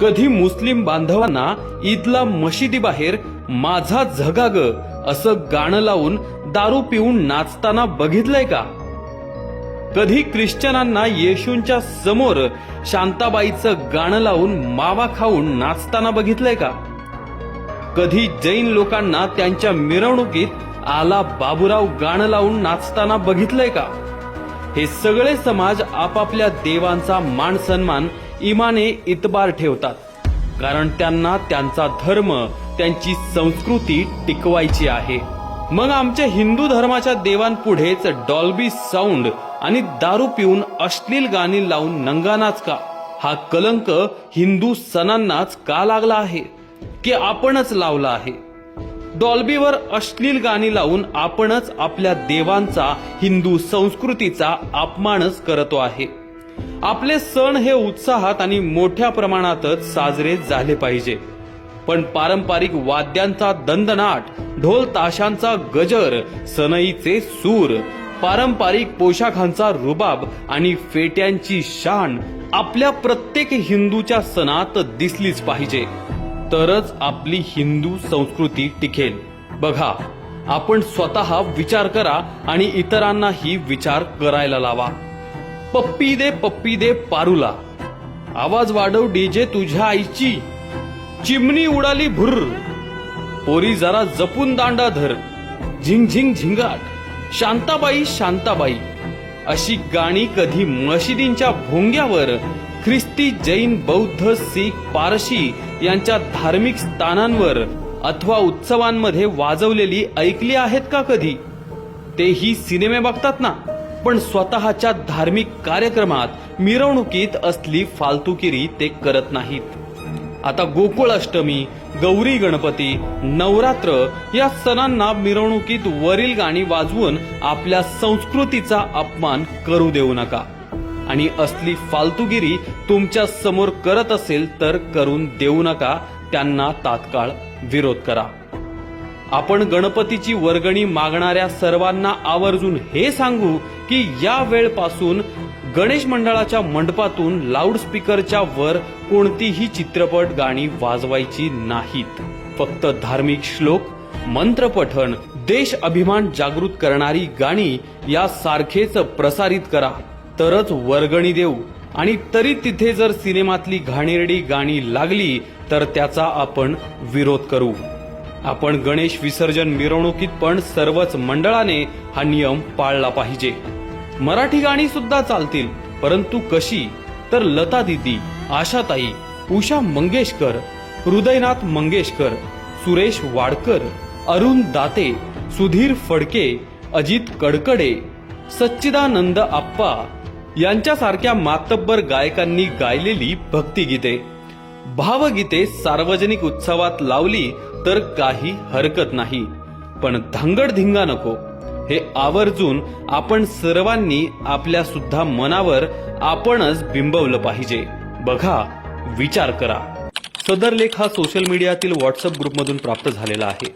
कधी मुस्लिम बांधवांना ईदला मशिदीबाहेर माझा झगाग असं गाणं लावून दारू पिऊन नाचताना बघितलंय का? कधी ख्रिश्चनांना येशूंच्या समोर शांताबाईचं गाणं लावून मावा खाऊन नाचताना बघितलंय का? कधी जैन लोकांना त्यांच्या मिरवणुकीत आला बाबूराव गाणं लावून नाचताना बघितलंय का? हे सगळे समाज आपापल्या देवांचा मान सन्मान इमाने इतबार ठेवतात, कारण त्यांना त्यांचा धर्म, त्यांची संस्कृती टिकवायची आहे. मग आमच्या हिंदू धर्माच्या देवांपुढेच डॉल्बी साऊंड आणि दारू पिऊन अश्लील गाणी लावून नंगानाच का? हा कलंक हिंदू सणांनाच का लागला आहे, की आपणच लावला आहे? डॉल्बीवर अश्लील गाणी लावून आपणच आपल्या देवांचा, हिंदू संस्कृतीचा अपमानच करतो आहे. आपले सण हे उत्साहात आणि मोठ्या प्रमाणातच साजरे झाले पाहिजे, पण पारंपरिक वाद्यांचा दणदणाट, ढोल ताशांचा गजर, सनईचे सूर, पारंपरिक पोशाखांचा रुबाब आणि फेट्यांची शान आपल्या प्रत्येक हिंदूच्या सणात दिसलीच पाहिजे, तरच आपली हिंदू संस्कृती टिकेल. बघा, आपण स्वतः विचार करा आणि इतरांनाही विचार करायला लावा. पप्पी दे पारूला, आवाज वाढव डीजे तुझ्या आईची, चिमणी उडाली भुर्र, पोरी जरा जपून दांडा धर, झिंग झिंग झिंगाट, शांताबाई शांताबाई अशी गाणी कधी मशिदींच्या भोंग्यावर, ख्रिस्ती, जैन, बौद्ध, सीख, पारशी यांच्या धार्मिक स्थानांवर अथवा उत्सवांमध्ये वाजवलेली ऐकली आहेत का कधी? तेही सिनेमे बघतात ना, पण स्वतःच्या धार्मिक कार्यक्रमात, मिरवणुकीत असली फालतुगिरी ते करत नाहीत. आता गोकुळ अष्टमी, गौरी गणपती, नवरात्र या सणांना मिरवणुकीत वरील गाणी वाजवून आपल्या संस्कृतीचा अपमान करू देऊ नका. आणि असली फालतुगिरी तुमच्या समोर करत असेल तर करून देऊ नका, त्यांना तात्काळ विरोध करा. आपण गणपतीची वर्गणी मागणाऱ्या सर्वांना आवर्जून हे सांगू की या वेळपासून गणेश मंडळाच्या मंडपातून लाऊडस्पीकरच्या वर कोणतीही चित्रपट गाणी वाजवायची नाहीत. फक्त धार्मिक श्लोक, मंत्रपठण, देश अभिमान जागृत करणारी गाणी यासारखेच प्रसारित करा, तरच वर्गणी देऊ. आणि तरी तिथे जर सिनेमातली घाणेरडी गाणी लागली तर त्याचा आपण विरोध करू. आपण गणेश विसर्जन मिरवणुकीत पण सर्वच मंडळाने हा नियम पाळला पाहिजे. मराठी गाणी सुद्धा चालतील, परंतु कशी? तर लता दीदी, आशाताई, उषा मंगेशकर, हृदयनाथ मंगेशकर, सुरेश वाडकर, अरुण दाते, सुधीर फडके, अजित कडकडे, सच्चिदानंद आप्पा यांच्यासारख्या मातब्बर गायकांनी गायलेली भक्तिगीते, भावगीते सार्वजनिक उत्सवात लावली तर काही हरकत नाही, पण धांगडधिंगा नको. हे आवर्जून आपण सर्वांनी आपल्या सुद्धा मनावर आपणच बिंबवलं पाहिजे. बघा, विचार करा. सदर लेख हा सोशल मीडियातील व्हॉट्सअप ग्रुपमधून प्राप्त झालेला आहे.